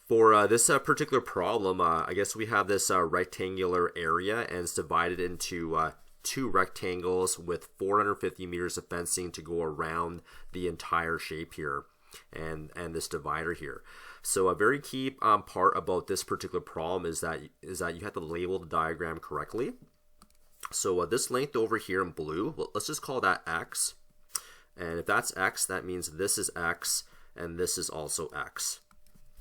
For this particular problem, I guess we have this rectangular area and it's divided into two rectangles with 450 meters of fencing to go around the entire shape here and this divider here. So a very key part about this particular problem is that you have to label the diagram correctly. So this length over here in blue, let's just call that X. And if that's X, that means this is X and this is also X.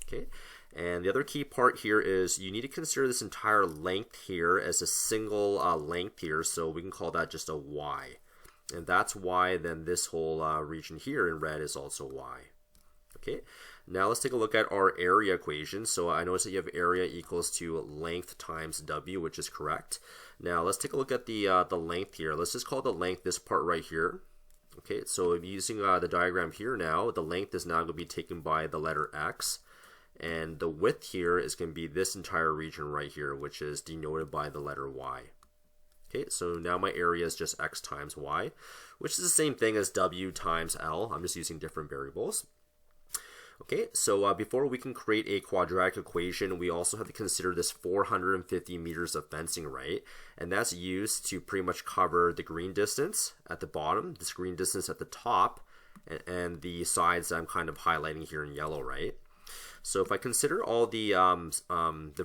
Okay. And the other key part here is you need to consider this entire length here as a single length here, so we can call that just a Y. And that's why then this whole region here in red is also Y. Okay, now let's take a look at our area equation. So I notice that you have area equals to length times W, which is correct. Now let's take a look at the length here. Let's just call the length this part right here. Okay, so using the diagram here now, the length is now going to be taken by the letter X. And the width here is going to be this entire region right here, which is denoted by the letter Y. Okay, so now my area is just X times Y, which is the same thing as W times L. I'm just using different variables. Okay, so before we can create a quadratic equation, we also have to consider this 450 meters of fencing, right? And that's used to pretty much cover the green distance at the bottom, this green distance at the top, and the sides that I'm kind of highlighting here in yellow, right? So if I consider all the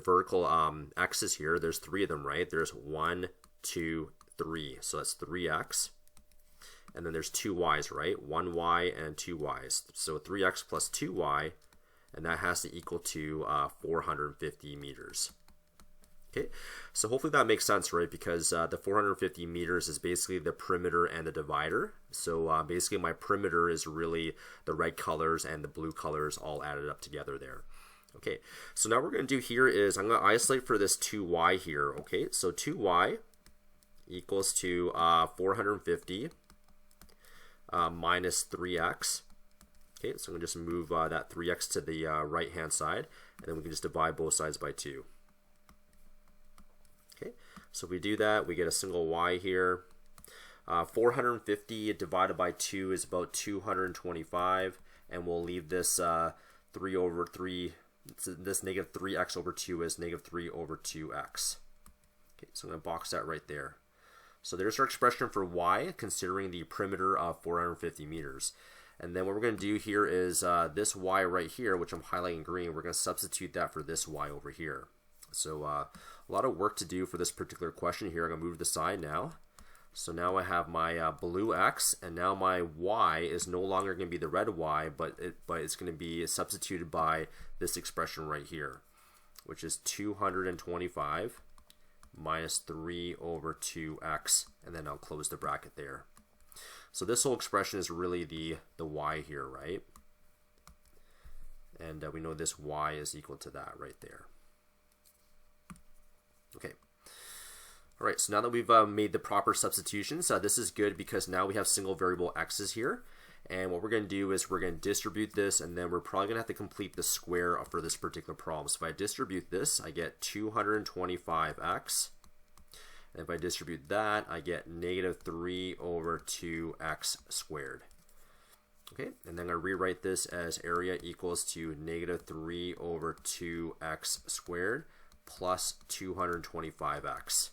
vertical x's here, there's three of them, right? There's 1, 2, 3. So that's 3x. And then there's 2 y's, right? 1 y and 2 y's. So 3x plus 2 y, and that has to equal to 450 meters. Okay, so hopefully that makes sense, right? Because the 450 meters is basically the perimeter and the divider. So basically my perimeter is really the red colors and the blue colors all added up together there. Okay, so now what we're going to do here is I'm going to isolate for this 2y here. Okay, so 2y equals to 450 minus 3x. Okay, so I'm going to just move that 3x to the right hand side, and then we can just divide both sides by 2. Okay, so if we do that, we get a single y here. 450 divided by 2 is about 225, and we'll leave this 3 over 3, this negative 3x over 2 is negative 3 over 2x. Okay, so I'm going to box that right there. So there's our expression for y, considering the perimeter of 450 meters. And then what we're going to do here is this y right here, which I'm highlighting green, we're going to substitute that for this y over here. So a lot of work to do for this particular question here. I'm going to move to the side now. So now I have my blue x, and now my y is no longer going to be the red y, but it's going to be substituted by this expression right here, which is 225 minus 3 over 2x, and then I'll close the bracket there. So this whole expression is really the y here, right? And we know this y is equal to that right there. Okay. All right, so now that we've made the proper substitutions, this is good because now we have single variable x's here. And what we're going to do is we're going to distribute this, and then we're probably going to have to complete the square for this particular problem. So if I distribute this, I get 225x. And if I distribute that, I get negative 3 over 2x squared. Okay, and then I'm going to rewrite this as area equals to negative 3 over 2x squared plus 225x.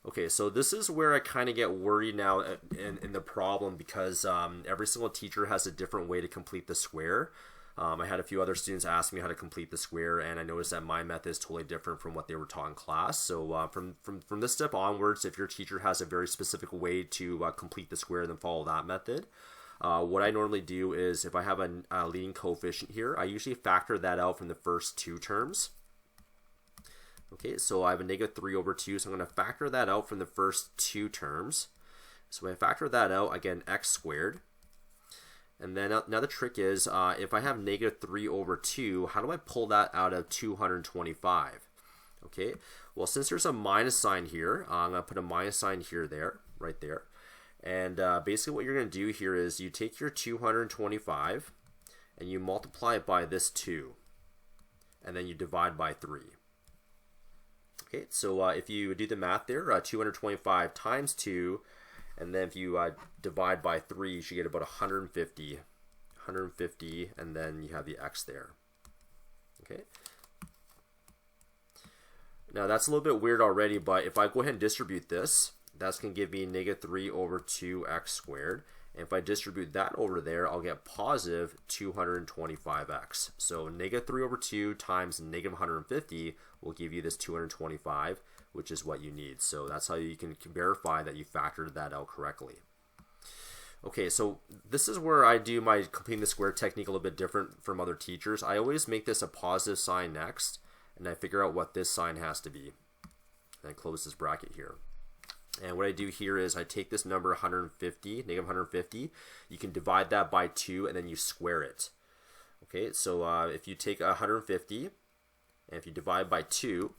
Okay, so this is where I kind of get worried now in the problem, because every single teacher has a different way to complete the square. I had a few other students ask me how to complete the square, and I noticed that my method is totally different from what they were taught in class. So from this step onwards, if your teacher has a very specific way to complete the square, then follow that method. What I normally do is if I have a leading coefficient here, I usually factor that out from the first 2 terms. Okay, so I have a negative 3 over 2, so I'm going to factor that out from the first 2 terms. So when I factor that out, I get an x squared. And then now the trick is, if I have negative 3 over 2, how do I pull that out of 225? Okay, well, since there's a minus sign here, I'm going to put a minus sign here, right there. And basically what you're going to do here is you take your 225 and you multiply it by this 2. And then you divide by 3. Okay, so if you do the math there, 225 times 2, and then if you divide by 3, you should get about 150, and then you have the x there. Okay. Now that's a little bit weird already, but if I go ahead and distribute this, that's going to give me negative 3 over 2x squared. And if I distribute that over there, I'll get positive 225x. So negative 3 over 2 times negative 150 will give you this 225, which is what you need. So that's how you can verify that you factored that out correctly. Okay, so this is where I do my completing the square technique a little bit different from other teachers. I always make this a positive sign next, and I figure out what this sign has to be. And I close this bracket here. And what I do here is I take this number 150, negative 150. You can divide that by 2, and then you square it. Okay, so if you take 150, and if you divide by 2,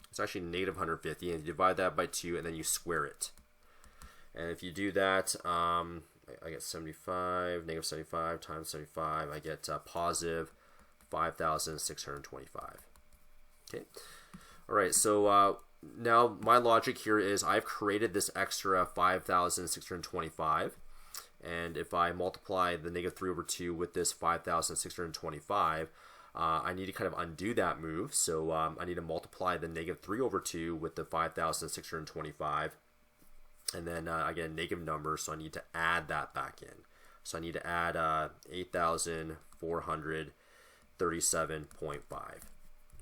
it's actually negative 150, and you divide that by 2, and then you square it. And if you do that, I get 75, negative 75 times 75, I get positive 5,625. Okay. All right, so now my logic here is I've created this extra 5,625, and if I multiply the negative 3 over 2 with this 5,625, I need to kind of undo that move. So I need to multiply the negative 3 over 2 with the 5,625, and then I get a negative number, so I need to add that back in. So I need to add 8,437.5.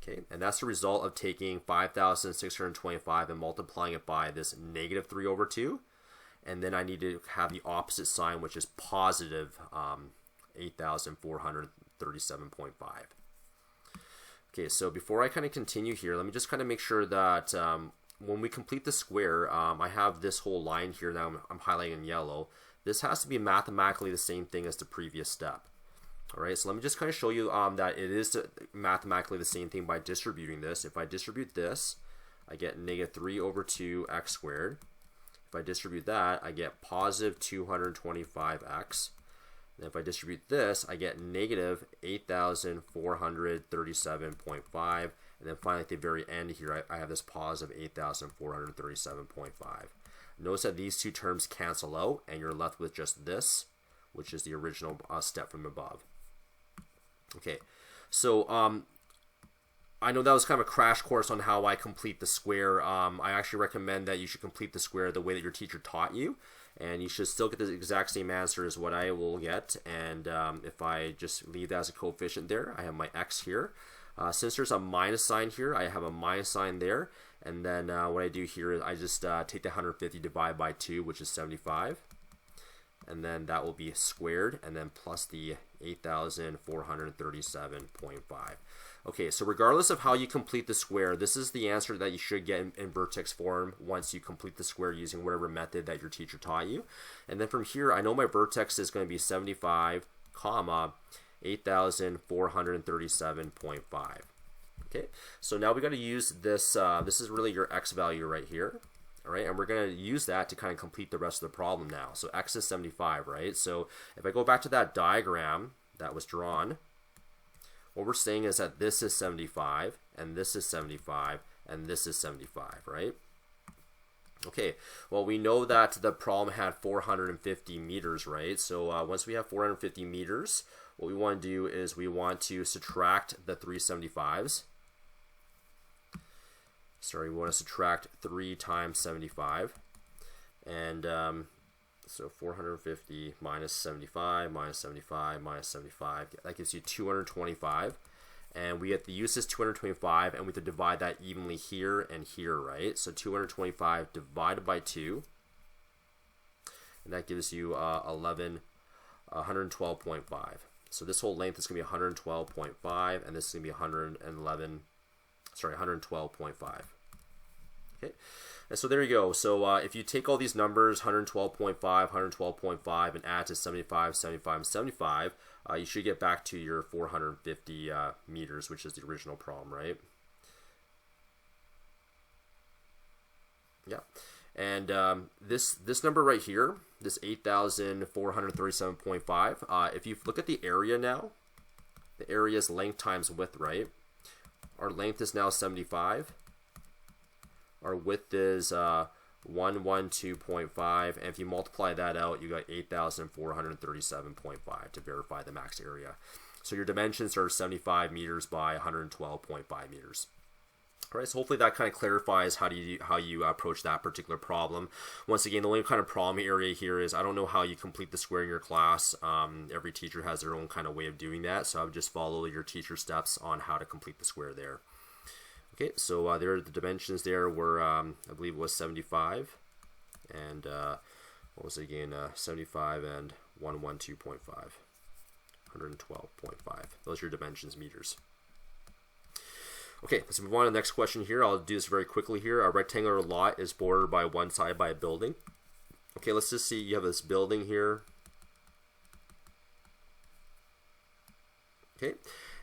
Okay, and that's the result of taking 5,625 and multiplying it by this negative 3 over 2. And then I need to have the opposite sign, which is positive 8,437.5. Okay, so before I kind of continue here, let me just kind of make sure that when we complete the square, I have this whole line here that I'm highlighting in yellow. This has to be mathematically the same thing as the previous step. All right, so let me just kind of show you that it is mathematically the same thing by distributing this. If I distribute this, I get negative 3 over 2x squared. If I distribute that, I get positive 225x. And if I distribute this, I get negative 8,437.5. And then finally at the very end here, I have this positive 8,437.5. Notice that these two terms cancel out, and you're left with just this, which is the original step from above. Okay, so I know that was kind of a crash course on how I complete the square. I actually recommend that you should complete the square the way that your teacher taught you, and you should still get the exact same answer as what I will get. And if I just leave that as a coefficient there, I have my x here. Since there's a minus sign here, I have a minus sign there. And then what I do here is I just take the 150 divided by 2, which is 75. And then that will be squared, and then plus the 8,437.5. Okay, so regardless of how you complete the square, this is the answer that you should get in vertex form once you complete the square using whatever method that your teacher taught you. And then from here, I know my vertex is going to be 75, comma, 8,437.5. Okay, so now we got to use this. This is really your x value right here. All right, and we're going to use that to kind of complete the rest of the problem now. So x is 75, right? So if I go back to that diagram that was drawn, what we're saying is that this is 75, and this is 75, and this is 75, right? Okay, well, we know that the problem had 450 meters, right? So once we have 450 meters, what we want to do is we want to subtract the 375s. Sorry, we want to subtract 3 times 75. And so 450 minus 75, minus 75, minus 75. That gives you 225. And we have to use this 225, and we have to divide that evenly here and here, right? So 225 divided by 2. And that gives you 112.5. So this whole length is going to be 112.5, and this is going to be 112.5. Okay, and so there you go. So if you take all these numbers, 112.5, 112.5, and add to 75, 75, and 75, you should get back to your 450 meters, which is the original problem, right? Yeah, and this number right here, this 8,437.5, if you look at the area now, the area is length times width, right? Our length is now 75. Our width is 112.5, and if you multiply that out, you got 8,437.5 to verify the max area. So your dimensions are 75 meters by 112.5 meters. All right, so hopefully that kind of clarifies how you approach that particular problem. Once again, the only kind of problem area here is I don't know how you complete the square in your class. Every teacher has their own kind of way of doing that, so I would just follow your teacher steps on how to complete the square there. Okay, so there are the dimensions there were, I believe it was 75, and what was it again, 75 and 112.5, 112.5. Those are your dimensions, meters. Okay, let's move on to the next question here. I'll do this very quickly here. A rectangular lot is bordered by one side by a building. Okay, let's just see. You have this building here. Okay,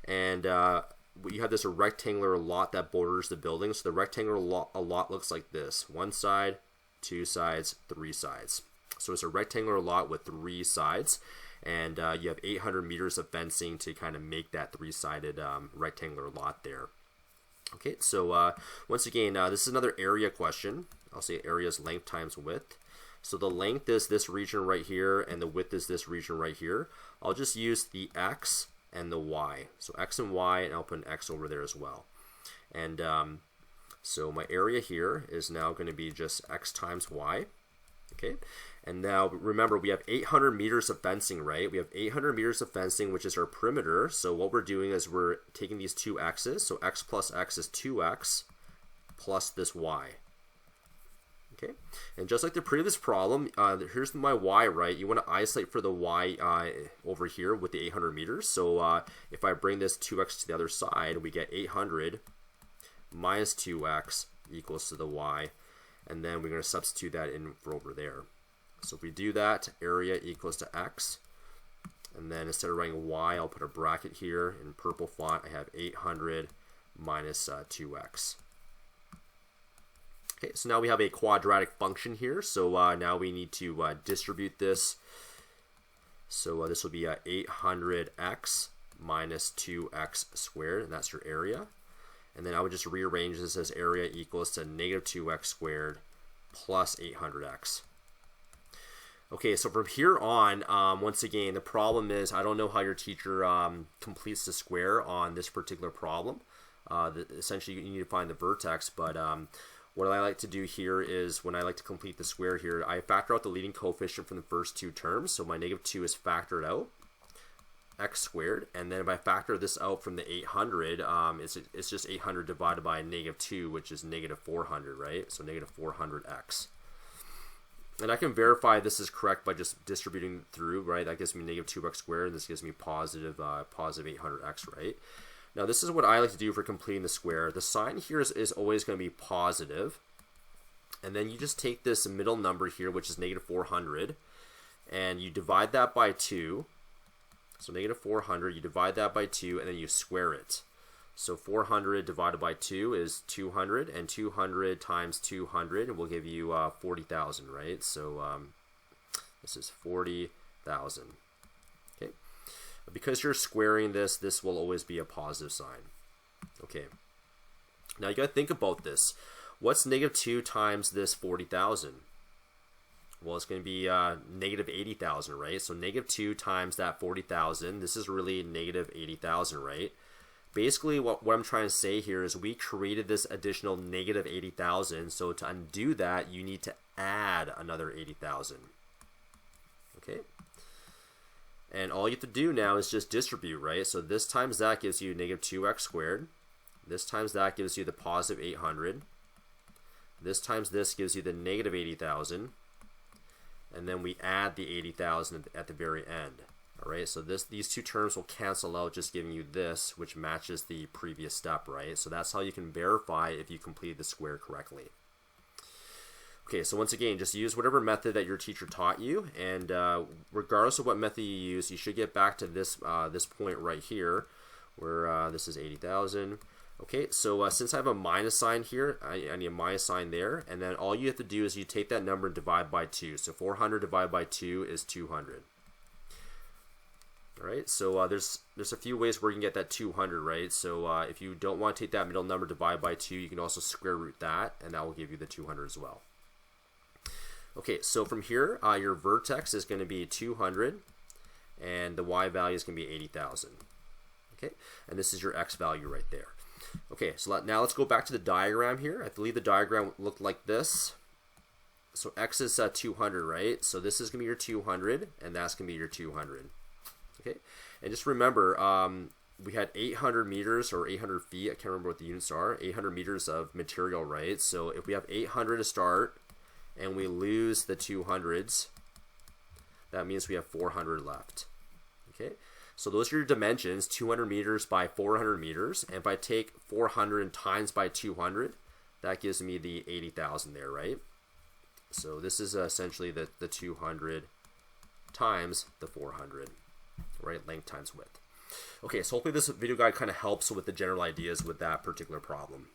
and you have this rectangular lot that borders the building. So the rectangular lot looks like this. One side, two sides, three sides. So it's a rectangular lot with three sides. And you have 800 meters of fencing to kind of make that three-sided rectangular lot there. Okay, so once again, this is another area question. I'll say area is length times width. So the length is this region right here, and the width is this region right here. I'll just use the x and the y. So x and y, and I'll put an x over there as well. And so my area here is now going to be just x times y. Okay, and now remember we have 800 meters of fencing, right? We have 800 meters of fencing, which is our perimeter. So what we're doing is we're taking these two x's. So x plus x is 2x plus this y. Okay, and just like the previous problem, here's my y, right? You want to isolate for the y over here with the 800 meters. So if I bring this 2x to the other side, we get 800 minus 2x equals to the y. And then we're going to substitute that in for over there. So if we do that, area equals to x. And then instead of writing y, I'll put a bracket here. In purple font, I have 800 minus 2x. Okay, so now we have a quadratic function here. So now we need to distribute this. So this will be 800x minus 2x squared, and that's your area. And then I would just rearrange this as area equals to negative 2x squared plus 800x. Okay, so from here on, once again, the problem is I don't know how your teacher completes the square on this particular problem. Essentially, you need to find the vertex, but what I like to do here is when I like to complete the square here, I factor out the leading coefficient from the first two terms. So my negative 2 is factored out. X squared, and then if I factor this out from the 800, it's just 800 divided by negative 2, which is negative 400, right? So negative 400x. And I can verify this is correct by just distributing through, right? That gives me negative 2x squared, and this gives me positive 800x, right? Now this is what I like to do for completing the square. The sign here is always going to be positive, and then you just take this middle number here, which is negative 400, and you divide that by 2. So negative 400, you divide that by 2, and then you square it. So 400 divided by 2 is 200, and 200 times 200 will give you 40,000, right? So this is 40,000. Okay. Because you're squaring this, this will always be a positive sign. Okay. Now you got to think about this. What's negative 2 times this 40,000? Well, it's going to be negative 80,000, right? So negative 2 times that 40,000, this is really negative 80,000, right? Basically, what I'm trying to say here is we created this additional negative 80,000. So to undo that, you need to add another 80,000. Okay? And all you have to do now is just distribute, right? So this times that gives you negative 2x squared. This times that gives you the positive 800. This times this gives you the negative 80,000. And then we add the 80,000 at the very end. All right, so these two terms will cancel out, just giving you this, which matches the previous step, right? So that's how you can verify if you completed the square correctly. Okay, so once again, just use whatever method that your teacher taught you, and regardless of what method you use, you should get back to this this point right here, where this is 80,000. Okay, so since I have a minus sign here, I need a minus sign there, and then all you have to do is you take that number and divide by 2. So 400 divided by 2 is 200. All right, so there's a few ways where you can get that 200, right? So if you don't want to take that middle number, divide by 2, you can also square root that, and that will give you the 200 as well. Okay, so from here, your vertex is going to be 200, and the y value is going to be 80,000. Okay, and this is your x value right there. Okay, so now let's go back to the diagram here. I believe the diagram looked like this. So x is 200, right? So this is going to be your 200, and that's going to be your 200. Okay, and just remember, we had 800 meters or 800 feet. I can't remember what the units are. 800 meters of material, right? So if we have 800 to start, and we lose the 200s, that means we have 400 left. Okay, so those are your dimensions, 200 meters by 400 meters. And if I take 400 times by 200, that gives me the 80,000 there, right? So this is essentially the 200 times the 400, right? Length times width. Okay, so hopefully this video guide kind of helps with the general ideas with that particular problem.